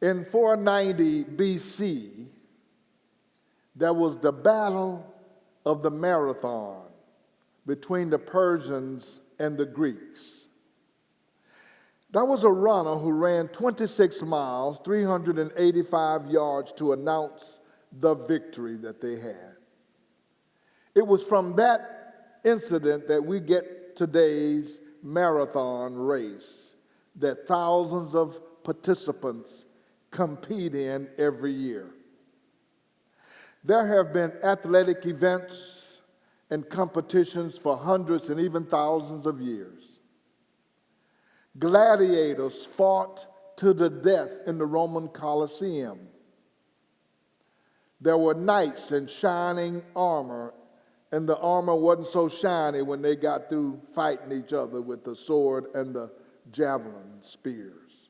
In 490 BC, there was the Battle of the Marathon between the Persians and the Greeks. There was a runner who ran 26 miles, 385 yards to announce the victory that they had. It was from that incident that we get today's marathon race that thousands of participants compete in every year. There have been athletic events and competitions for hundreds and even thousands of years. Gladiators fought to the death in the Roman Colosseum. There were knights in shining armor, and the armor wasn't so shiny when they got through fighting each other with the sword and the javelin spears.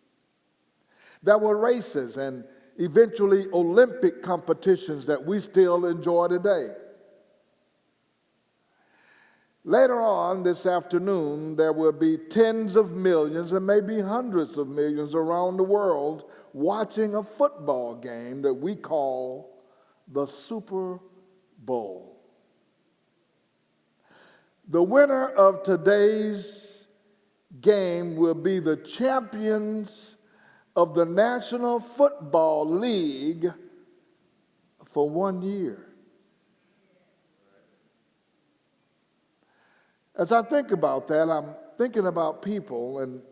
There were races and eventually Olympic competitions that we still enjoy today. Later on this afternoon, there will be tens of millions and maybe hundreds of millions around the world watching a football game that we call the Super Bowl. The winner of today's game will be the champions of the National Football League for 1 year. As I think about that, I'm thinking about people, and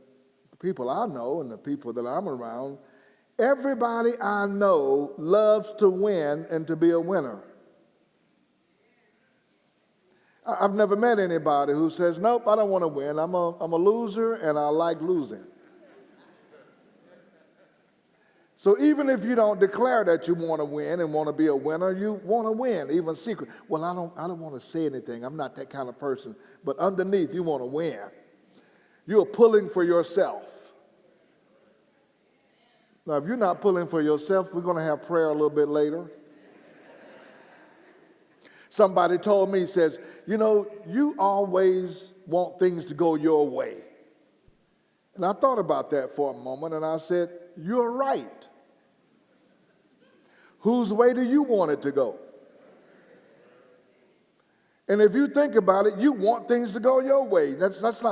the people I know and the people that I'm around. Everybody I know loves to win and to be a winner. I've never met anybody who says, nope, I don't want to win. I'm a loser and I like losing. So even if you don't declare that you want to win and want to be a winner, you want to win, even secret. Well, I don't want to say anything. I'm not that kind of person. But underneath, you want to win. You're pulling for yourself. Now, if you're not pulling for yourself, we're going to have prayer a little bit later. Somebody told me, says, you know, you always want things to go your way. And I thought about that for a moment, and I said, you're right. Whose way do you want it to go? And if you think about it, you want things to go your way. That's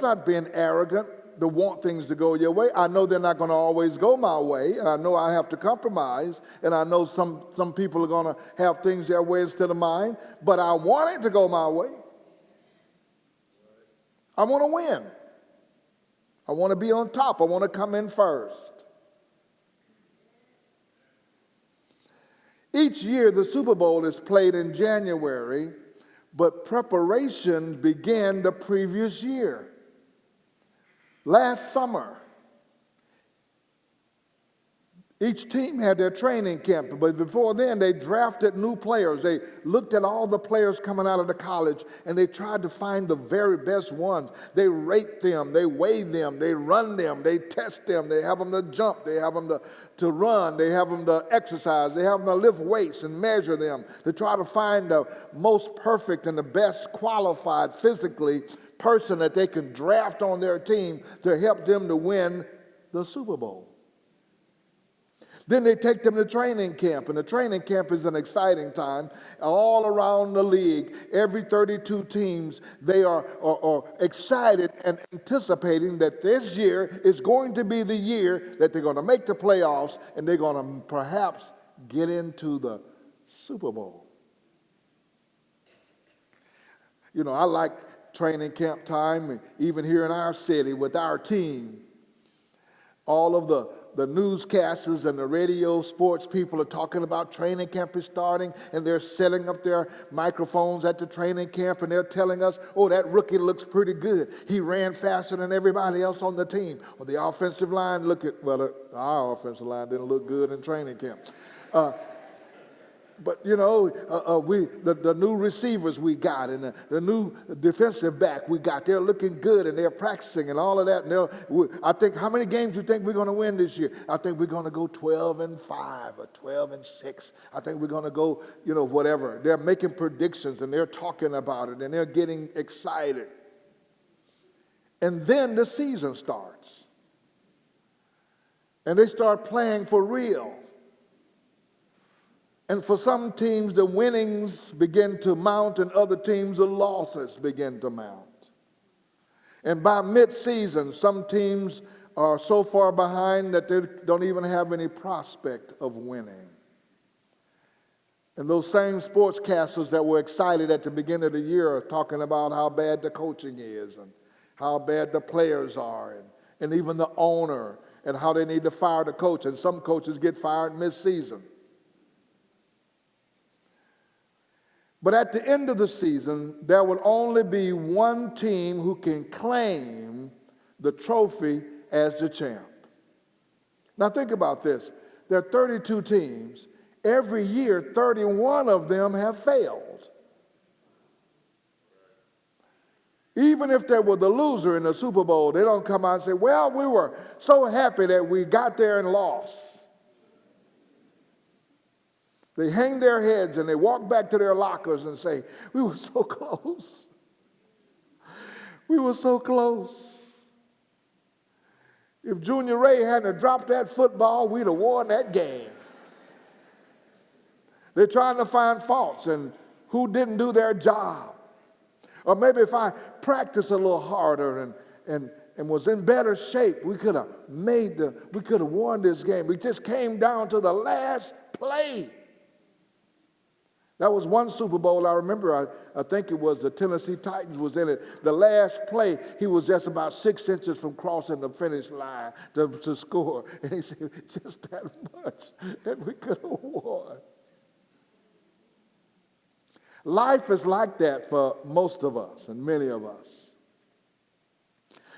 not being arrogant to want things to go your way. I know they're not going to always go my way, and I know I have to compromise, and I know some people are going to have things their way instead of mine, but I want it to go my way. I want to win. I want to be on top. I want to come in first. Each year, the Super Bowl is played in January, but preparations began the previous year. Last summer, each team had their training camp, but before then, they drafted new players. They looked at all the players coming out of the college, and they tried to find the very best ones. They rate them, they weigh them, they run them, they test them, they have them to jump, they have them to run, they have them to exercise, they have them to lift weights and measure them, to try to find the most perfect and the best qualified physically person that they can draft on their team to help them to win the Super Bowl. Then they take them to training camp, and the training camp is an exciting time. All around the league, every 32 teams, they are excited and anticipating that this year is going to be the year that they're going to make the playoffs and they're going to perhaps get into the Super Bowl. You know, I like training camp time, even here in our city with our team. All of the newscasters and the radio sports people are talking about training camp is starting, and they're setting up their microphones at the training camp, and they're telling us, oh, that rookie looks pretty good. He ran faster than everybody else on the team. Or the offensive line, our offensive line didn't look good in training camp. But, you know, the new receivers we got and the new defensive back we got, they're looking good and they're practicing and all of that. And I think, how many games do you think we're going to win this year? I think we're going to go 12-5 or 12-6. I think we're going to go, whatever. They're making predictions and they're talking about it and they're getting excited. And then the season starts. and they start playing for real. And for some teams, the winnings begin to mount, and other teams, the losses begin to mount. And by mid-season, some teams are so far behind that they don't even have any prospect of winning. And those same sportscasters that were excited at the beginning of the year are talking about how bad the coaching is and how bad the players are and even the owner and how they need to fire the coach. And some coaches get fired mid-season. But at the end of the season, there will only be one team who can claim the trophy as the champ. Now think about this. There are 32 teams. Every year, 31 of them have failed. Even if they were the loser in the Super Bowl, they don't come out and say, well, we were so happy that we got there and lost. They hang their heads and they walk back to their lockers and say, we were so close. We were so close. If Junior Ray hadn't dropped that football, we'd have won that game. They're trying to find faults and who didn't do their job. Or maybe if I practiced a little harder and was in better shape, we could have won this game. We just came down to the last play. That was one Super Bowl I remember. I think it was the Tennessee Titans was in it. The last play, he was just about 6 inches from crossing the finish line to score. And he said, just that much, and we could have won. Life is like that for most of us and many of us.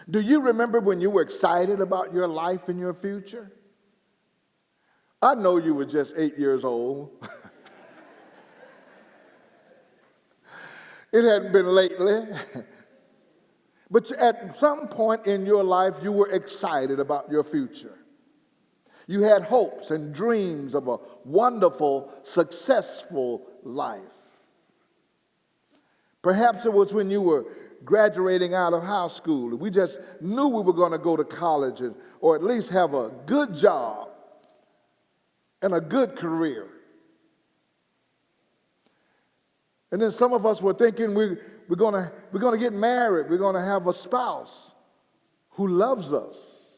Do you remember when you were excited about your life and your future? I know you were just 8 years old. It hadn't been lately. But at some point in your life, you were excited about your future. You had hopes and dreams of a wonderful, successful life. Perhaps it was when you were graduating out of high school. We just knew we were going to go to college or at least have a good job and a good career. And then some of us were thinking we're going to get married. We're going to have a spouse who loves us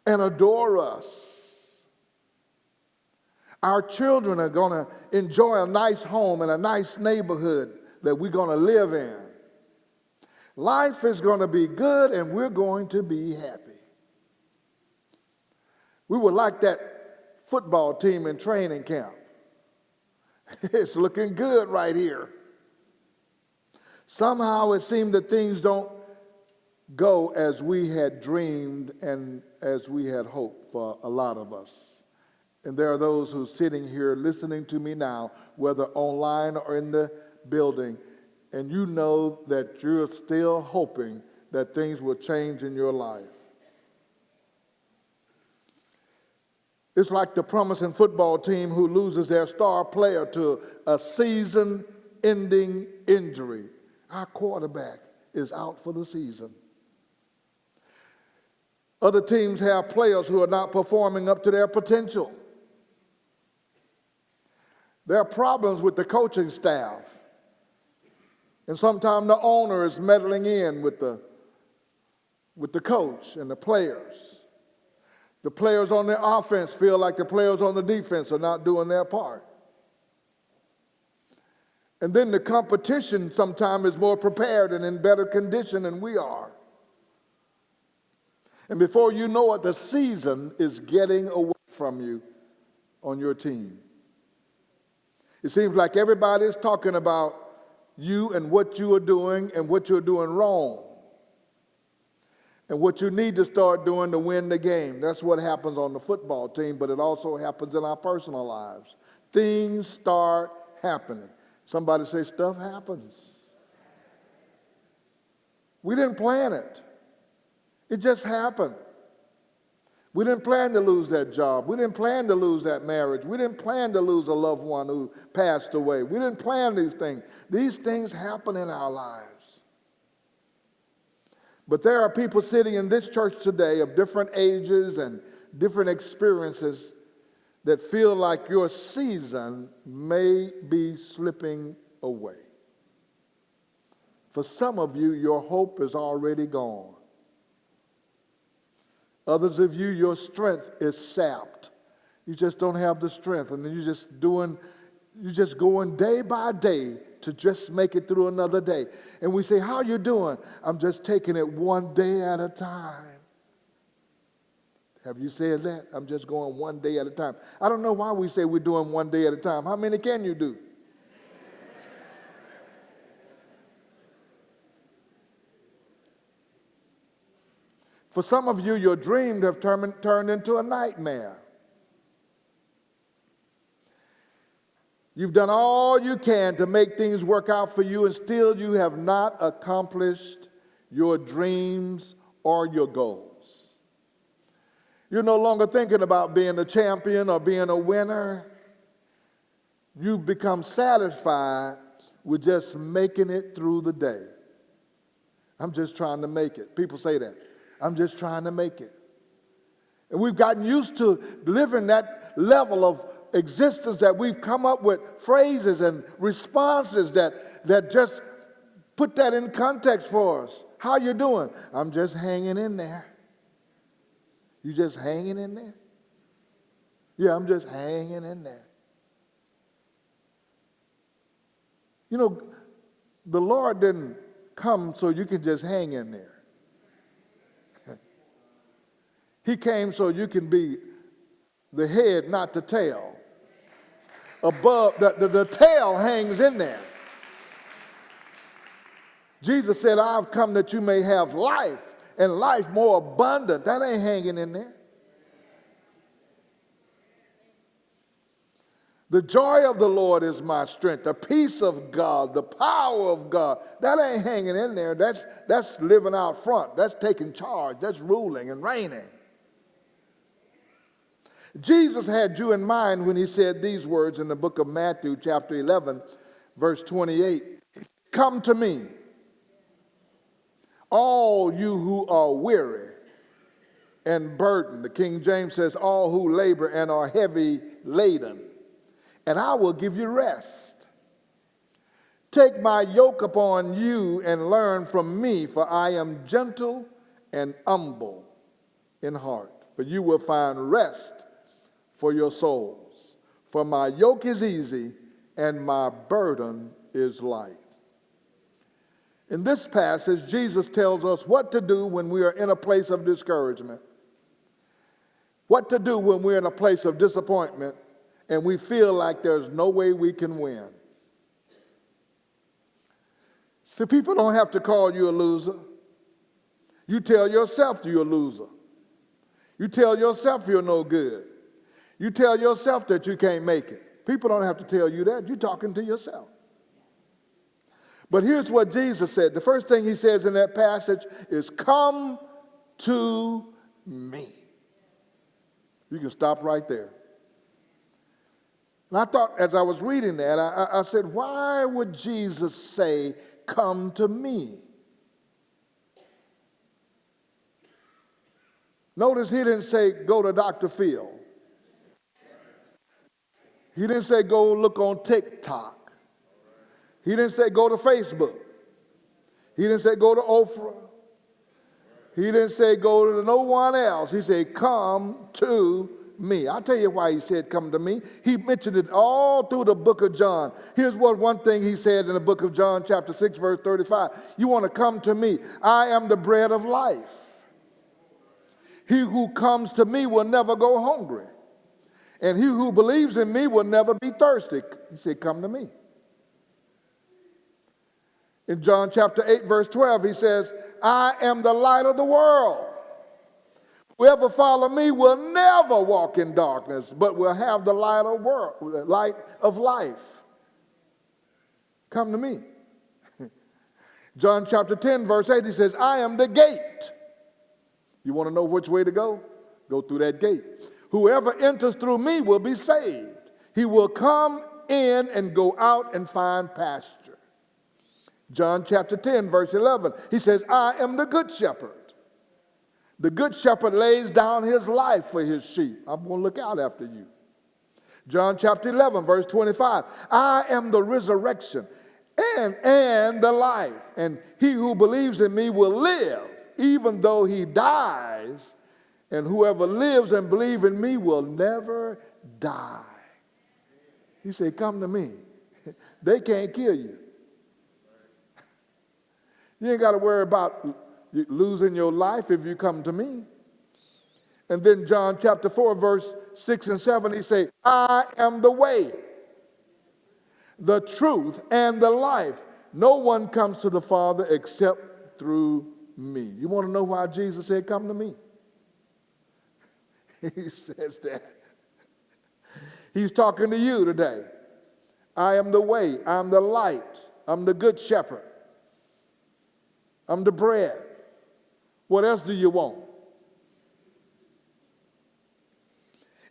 and adore us. Our children are going to enjoy a nice home and a nice neighborhood that we're going to live in. Life is going to be good and we're going to be happy. We were like that football team in training camp. It's looking good right here. Somehow it seemed that things don't go as we had dreamed and as we had hoped for a lot of us. And there are those who are sitting here listening to me now, whether online or in the building, and you know that you're still hoping that things will change in your life. It's like the promising football team who loses their star player to a season-ending injury. Our quarterback is out for the season. Other teams have players who are not performing up to their potential. There are problems with the coaching staff. And sometimes the owner is meddling in with the coach and the players. The players on the offense feel like the players on the defense are not doing their part. And then the competition sometimes is more prepared and in better condition than we are. And before you know it, the season is getting away from you on your team. It seems like everybody is talking about you and what you are doing and what you're doing wrong. And what you need to start doing to win the game. That's what happens on the football team, but it also happens in our personal lives. Things start happening. Somebody say, stuff happens. We didn't plan it. It just happened. We didn't plan to lose that job. We didn't plan to lose that marriage. We didn't plan to lose a loved one who passed away. We didn't plan these things. These things happen in our lives. But there are people sitting in this church today of different ages and different experiences that feel like your season may be slipping away. For some of you, your hope is already gone. Others of you, your strength is sapped. You just don't have the strength, and then you're just going day by day to just make it through another day. And we say, how you doing? I'm just taking it one day at a time. Have you said that? I'm just going one day at a time. I don't know why we say we're doing one day at a time. How many can you do? For some of you, your dreams have turned into a nightmare. You've done all you can to make things work out for you, and still you have not accomplished your dreams or your goals. You're no longer thinking about being a champion or being a winner. You've become satisfied with just making it through the day. I'm just trying to make it. People say that. I'm just trying to make it. And we've gotten used to living that level of existence that we've come up with phrases and responses that just put that in context for us. How you doing? I'm just hanging in there. You just hanging in there? Yeah, I'm just hanging in there. You know, the Lord didn't come so you can just hang in there. He came so you can be the head, not the tail. Above, the tail hangs in there. Jesus said, I've come that you may have life, and life more abundant. That ain't hanging in there. The joy of the Lord is my strength. The peace of God, the power of God, that ain't hanging in there. That's living out front. That's taking charge. That's ruling and reigning. Jesus had you in mind when he said these words in the book of Matthew, chapter 11, verse 28. Come to me, all you who are weary and burdened. The King James says, all who labor and are heavy laden, and I will give you rest. Take my yoke upon you and learn from me, for I am gentle and humble in heart, for you will find rest for your souls. For my yoke is easy and my burden is light. In this passage, Jesus tells us what to do when we are in a place of discouragement, what to do when we're in a place of disappointment and we feel like there's no way we can win. See, people don't have to call you a loser. You tell yourself you're a loser. You tell yourself you're no good. You tell yourself that you can't make it. People don't have to tell you that. You're talking to yourself. But here's what Jesus said. The first thing he says in that passage is, come to me. You can stop right there. And I thought, as I was reading that, I said, why would Jesus say, come to me? Notice he didn't say, go to Dr. Phil. He didn't say, go look on TikTok. He didn't say, go to Facebook. He didn't say, go to Oprah. He didn't say, go to no one else. He said, come to me. I'll tell you why he said, come to me. He mentioned it all through the book of John. Here's one thing he said in the book of John, chapter 6, verse 35. You want to come to me. I am the bread of life. He who comes to me will never go hungry. And he who believes in me will never be thirsty. He said, come to me. In John chapter 8, verse 12, he says, I am the light of the world. Whoever follows me will never walk in darkness, but will have the light of life. Come to me. John chapter 10, verse 8, he says, I am the gate. You want to know which way to go? Go through that gate. Whoever enters through me will be saved. He will come in and go out and find pasture. John chapter 10, verse 11, he says, I am the good shepherd. The good shepherd lays down his life for his sheep. I'm going to look out after you. John chapter 11, verse 25, I am the resurrection and the life. And he who believes in me will live, even though he dies. And whoever lives and believes in me will never die. He said, come to me. They can't kill you. You ain't got to worry about losing your life if you come to me. And then John chapter 4, verse 6 and 7, he say, I am the way, the truth, and the life. No one comes to the Father except through me. You want to know why Jesus said, come to me? He says that. He's talking to you today. I am the way, I'm the light, I'm the good shepherd. I'm the bread. What else do you want?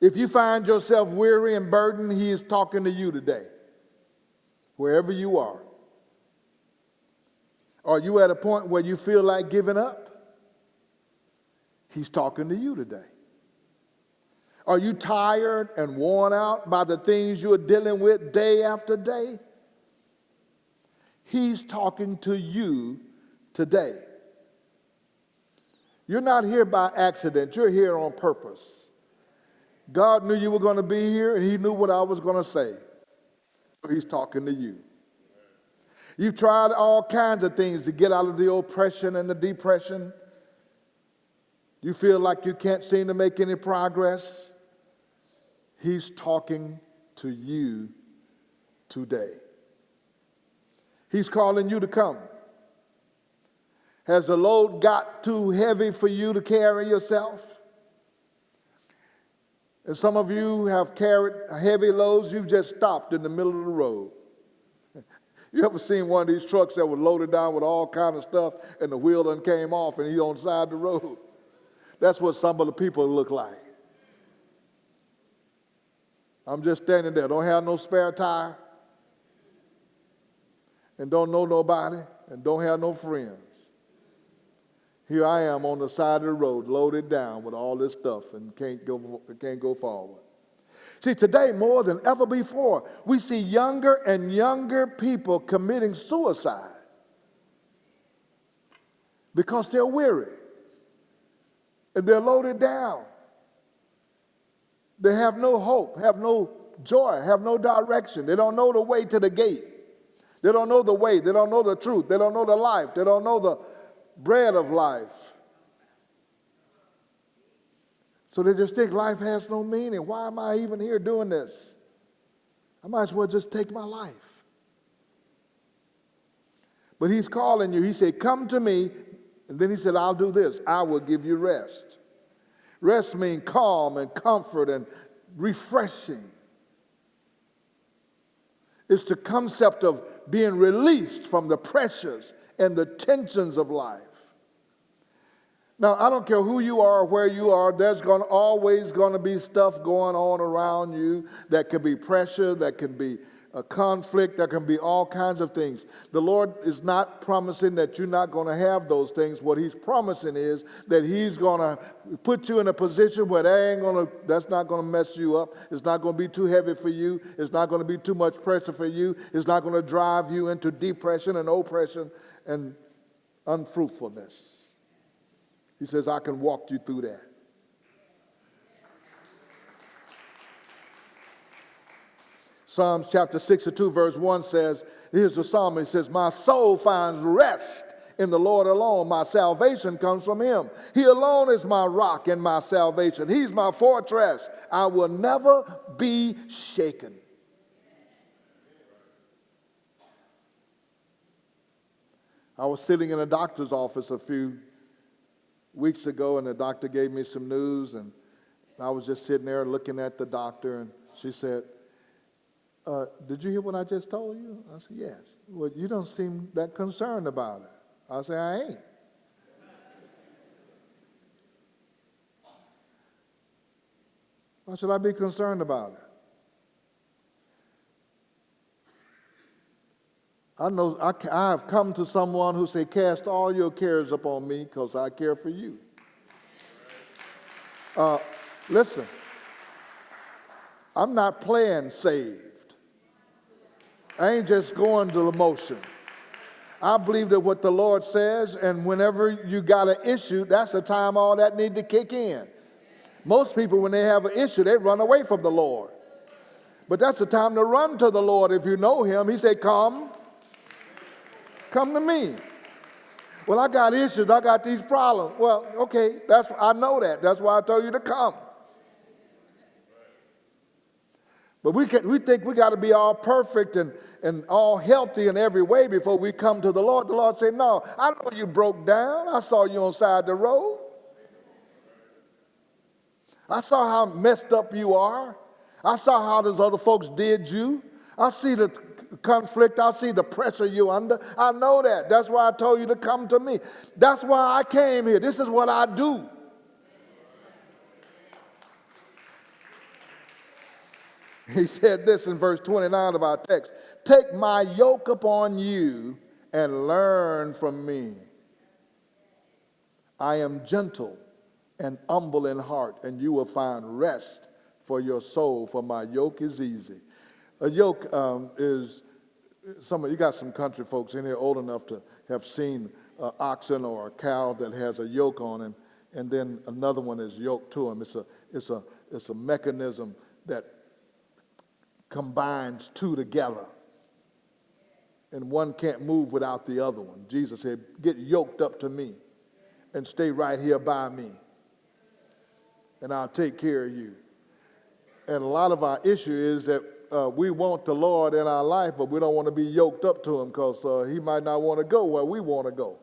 If you find yourself weary and burdened, he is talking to you today, wherever you are. Are you at a point where you feel like giving up? He's talking to you today. Are you tired and worn out by the things you're dealing with day after day? He's talking to you today. You're not here by accident. You're here on purpose. God knew you were going to be here, and he knew what I was going to say. So he's talking to you. You've tried all kinds of things to get out of the oppression and the depression. You feel like you can't seem to make any progress. He's talking to you today. He's calling you to come. Has the load got too heavy for you to carry yourself? And some of you have carried heavy loads, you've just stopped in the middle of the road. You ever seen one of these trucks that was loaded down with all kind of stuff and the wheel done came off and he's on the side of the road? That's what some of the people look like. I'm just standing there, don't have no spare tire, and don't know nobody, and don't have no friends. Here I am on the side of the road, loaded down with all this stuff, and can't go forward. See, today more than ever before, we see younger and younger people committing suicide because they're weary and they're loaded down. They have no hope, have no joy, have no direction. They don't know the way to the gate. They don't know the way. They don't know the truth. They don't know the life. They don't know the bread of life. So they just think life has no meaning. Why am I even here doing this? I might as well just take my life. But he's calling you. He said, come to me. And then he said, I'll do this. I will give you rest. Rest means calm and comfort and refreshing. It's the concept of being released from the pressures and the tensions of life. Now, I don't care who you are or where you are, there's always going to be stuff going on around you that can be pressure, that can be a conflict, that can be all kinds of things. The Lord is not promising that you're not going to have those things. What he's promising is that he's going to put you in a position where that's not going to mess you up. It's not going to be too heavy for you. It's not going to be too much pressure for you. It's not going to drive you into depression and oppression and unfruitfulness. He says, I can walk you through that. Psalms chapter 62, verse 1 says, here's the psalm, it says, my soul finds rest in the Lord alone. My salvation comes from him. He alone is my rock and my salvation. He's my fortress. I will never be shaken. I was sitting in a doctor's office a few weeks ago, and the doctor gave me some news, and I was just sitting there looking at the doctor, and she said, did you hear what I just told you? I said, yes. Well, you don't seem that concerned about it. I said, I ain't. Why should I be concerned about it? I have come to someone who say, cast all your cares upon me because I care for you. Listen, I'm not playing saved. I ain't just going to the motion. I believe that what the Lord says, and whenever you got an issue, that's the time all that need to kick in. Most people, when they have an issue, they run away from the Lord. But that's the time to run to the Lord if you know him. He said, come to me. Well, I got issues. I got these problems. Well, okay, I know that. That's why I told you to come. But we think we got to be all perfect and all healthy in every way before we come to the Lord. The Lord said, no, I know you broke down. I saw you on the side of the road. I saw how messed up you are. I saw how those other folks did you. I see the conflict. I see the pressure you're under. I know that. That's why I told you to come to me. That's why I came here. This is what I do. He said this in verse 29 of our text. Take my yoke upon you and learn from me. I am gentle and humble in heart, and you will find rest for your soul, for my yoke is easy. A yoke is, you got some country folks in here old enough to have seen an oxen or a cow that has a yoke on him, and then another one is yoked to him. It's a mechanism that combines two together, and one can't move without the other one. Jesus said, get yoked up to me and stay right here by me, and I'll take care of you. And a lot of our issue is that we want the Lord in our life, but we don't want to be yoked up to him because he might not want to go where we want to go.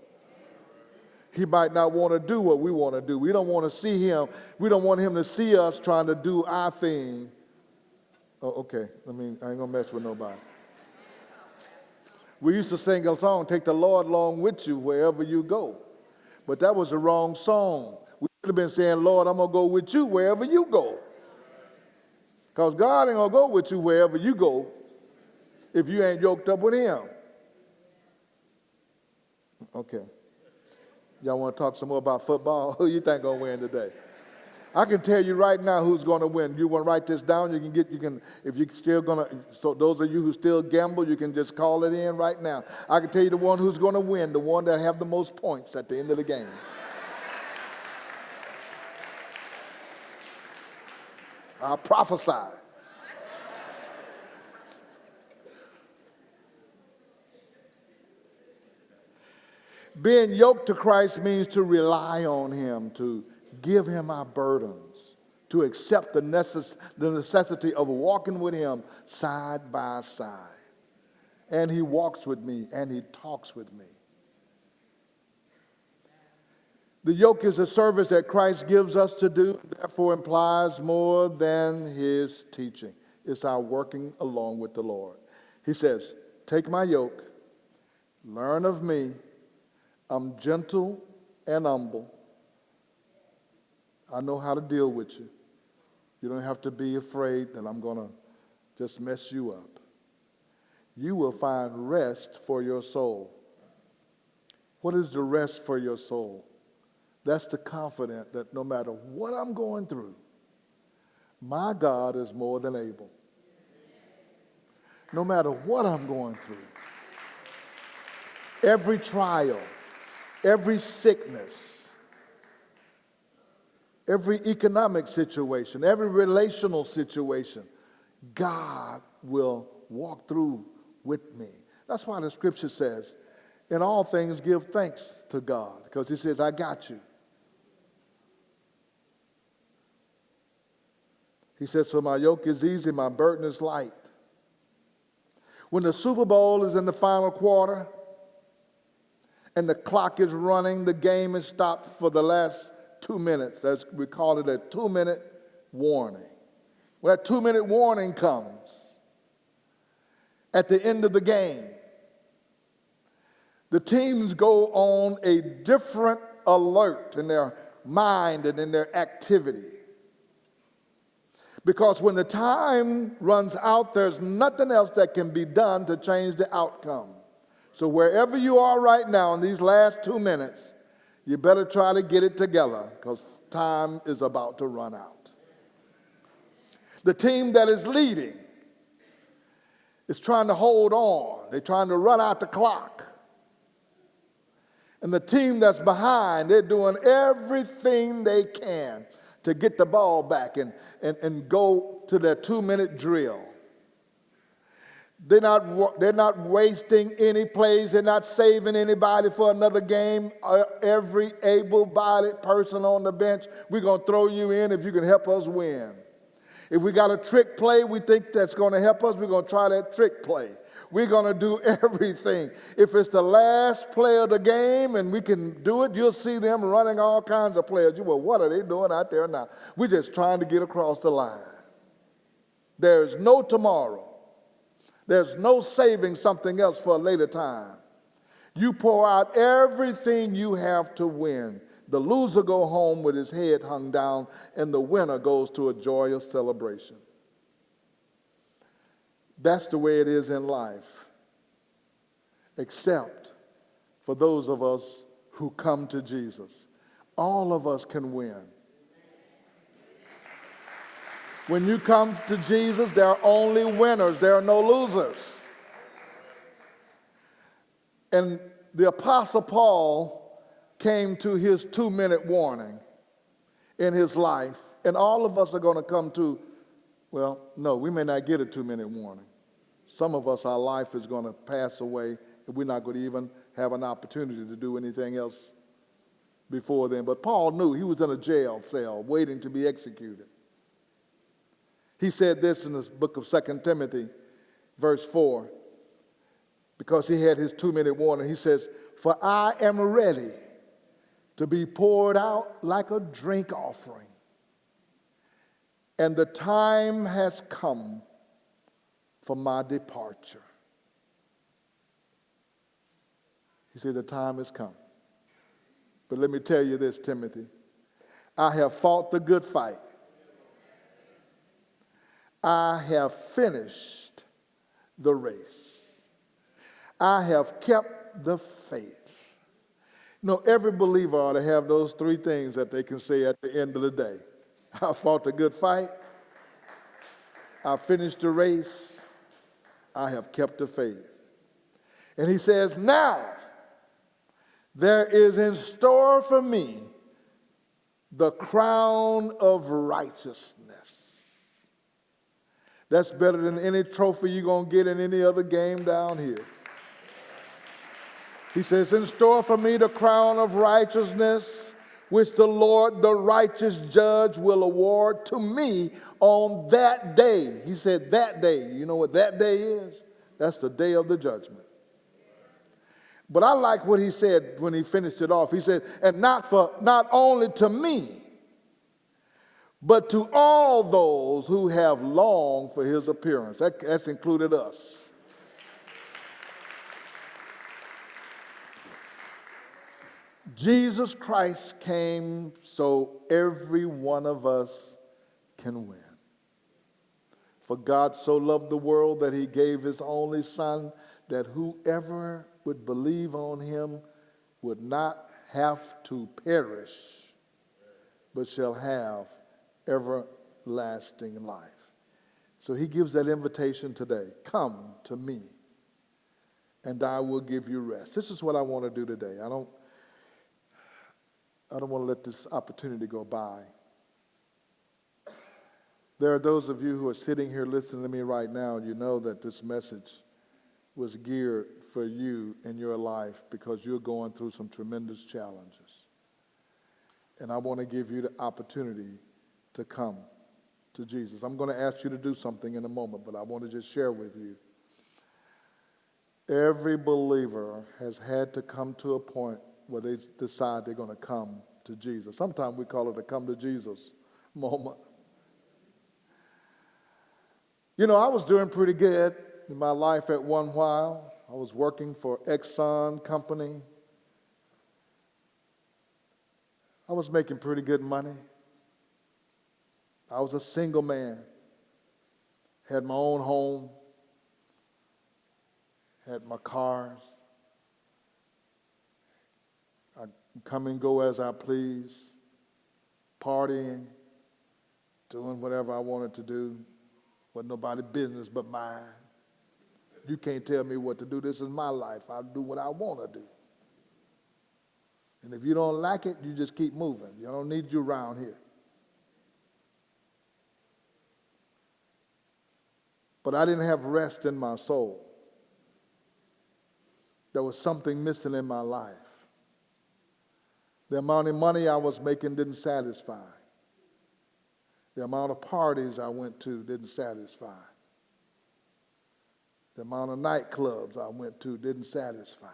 He might not want to do what we want to do. We don't want to see him. We don't want him to see us trying to do our thing. Oh, okay. I ain't going to mess with nobody. We used to sing a song, take the Lord along with you wherever you go. But that was the wrong song. We should have been saying, Lord, I'm going to go with you wherever you go. Because God ain't going to go with you wherever you go if you ain't yoked up with him. Okay. Y'all want to talk some more about football? Who you think going to win today? I can tell you right now who's going to win. You want to write this down? If you're still going to, so those of you who still gamble, you can just call it in right now. I can tell you the one who's going to win, the one that have the most points at the end of the game. I prophesy. Being yoked to Christ means to rely on him, to give him our burdens, to accept the necessity of walking with him side by side. And he walks with me and he talks with me. The yoke is a service that Christ gives us to do, therefore implies more than his teaching. It's our working along with the Lord. He says, take my yoke, learn of me. I'm gentle and humble. I know how to deal with you. You don't have to be afraid that I'm going to just mess you up. You will find rest for your soul. What is the rest for your soul? That's the confidence that no matter what I'm going through, my God is more than able. No matter what I'm going through, every trial, every sickness, every economic situation, every relational situation, God will walk through with me. That's why the scripture says, in all things give thanks to God, because he says, I got you. He says, so my yoke is easy, my burden is light. When the Super Bowl is in the final quarter and the clock is running, the game is stopped for the last 2 minutes. As we call it a 2-minute warning. When that 2-minute warning comes at the end of the game, the teams go on a different alert in their mind and in their activity. Because when the time runs out, there's nothing else that can be done to change the outcome. So wherever you are right now in these last 2 minutes, you better try to get it together because time is about to run out. The team that is leading is trying to hold on. They're trying to run out the clock. And the team that's behind, they're doing everything they can to get the ball back and go to their 2-minute drill. They're not wasting any plays. They're not saving anybody for another game. Every able-bodied person on the bench, we're going to throw you in if you can help us win. If we got a trick play we think that's going to help us, we're going to try that trick play. We're going to do everything. If it's the last play of the game and we can do it, you'll see them running all kinds of plays. You go, what are they doing out there now? We're just trying to get across the line. There's no tomorrow. There's no saving something else for a later time. You pour out everything you have to win. The loser go home with his head hung down, and the winner goes to a joyous celebration. That's the way it is in life, except for those of us who come to Jesus. All of us can win. When you come to Jesus, there are only winners. There are no losers. And the Apostle Paul came to his 2-minute warning in his life, and all of us are going to come to, well, no, we may not get a 2-minute warning. Some of us, our life is going to pass away, and we're not going to even have an opportunity to do anything else before then. But Paul knew he was in a jail cell waiting to be executed. He said this in the book of 2 Timothy, verse 4, because he had his 2-minute warning. He says, "For I am ready to be poured out like a drink offering, and the time has come for my departure." He said, the time has come. But let me tell you this, Timothy. I have fought the good fight. I have finished the race. I have kept the faith. You know, every believer ought to have those 3 things that they can say at the end of the day. I fought the good fight. I finished the race. I have kept the faith. And he says, now there is in store for me the crown of righteousness. That's better than any trophy you're going to get in any other game down here. He says, in store for me the crown of righteousness, which the Lord, the righteous judge, will award to me on that day. He said that day. You know what that day is? That's the day of the judgment. But I like what he said when he finished it off. He said, and not only to me, but to all those who have longed for his appearance. That's included us. Jesus Christ came so every one of us can win. For God so loved the world that he gave his only Son, that whoever would believe on him would not have to perish, but shall have everlasting life. So he gives that invitation today. Come to me, and I will give you rest. This is what I want to do today. I don't want to let this opportunity go by. There are those of you who are sitting here listening to me right now, and you know that this message was geared for you in your life because you're going through some tremendous challenges. And I want to give you the opportunity to come to Jesus. I'm going to ask you to do something in a moment, but I want to just share with you. Every believer has had to come to a point where they decide they're going to come to Jesus. Sometimes we call it a come to Jesus moment. You know, I was doing pretty good in my life at one while. I was working for Exxon Company. I was making pretty good money. I was a single man, had my own home, had my cars. come and go as I please, partying, doing whatever I wanted to do. Wasn't nobody's business but mine. You can't tell me what to do. This is my life. I'll do what I want to do. And if you don't like it, you just keep moving. I don't need you around here. But I didn't have rest in my soul. There was something missing in my life. The amount of money I was making didn't satisfy. The amount of parties I went to didn't satisfy. The amount of nightclubs I went to didn't satisfy.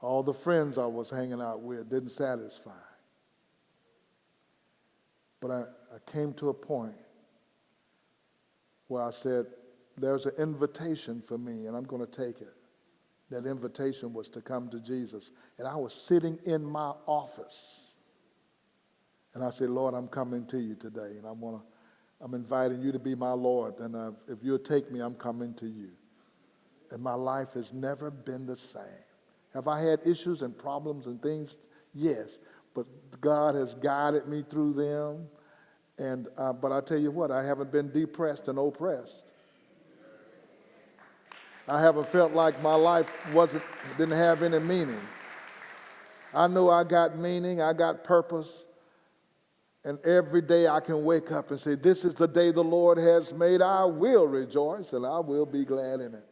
All the friends I was hanging out with didn't satisfy. But I came to a point where I said, there's an invitation for me, and I'm going to take it. That invitation was to come to Jesus. And I was sitting in my office. And I said, Lord, I'm coming to you today, and I'm inviting you to be my Lord. And if you'll take me, I'm coming to you. And my life has never been the same. Have I had issues and problems and things? Yes. But God has guided me through them. And but I tell you what, I haven't been depressed and oppressed. I haven't felt like my life didn't have any meaning. I know I got meaning, I got purpose. And every day I can wake up and say, this is the day the Lord has made. I will rejoice and I will be glad in it.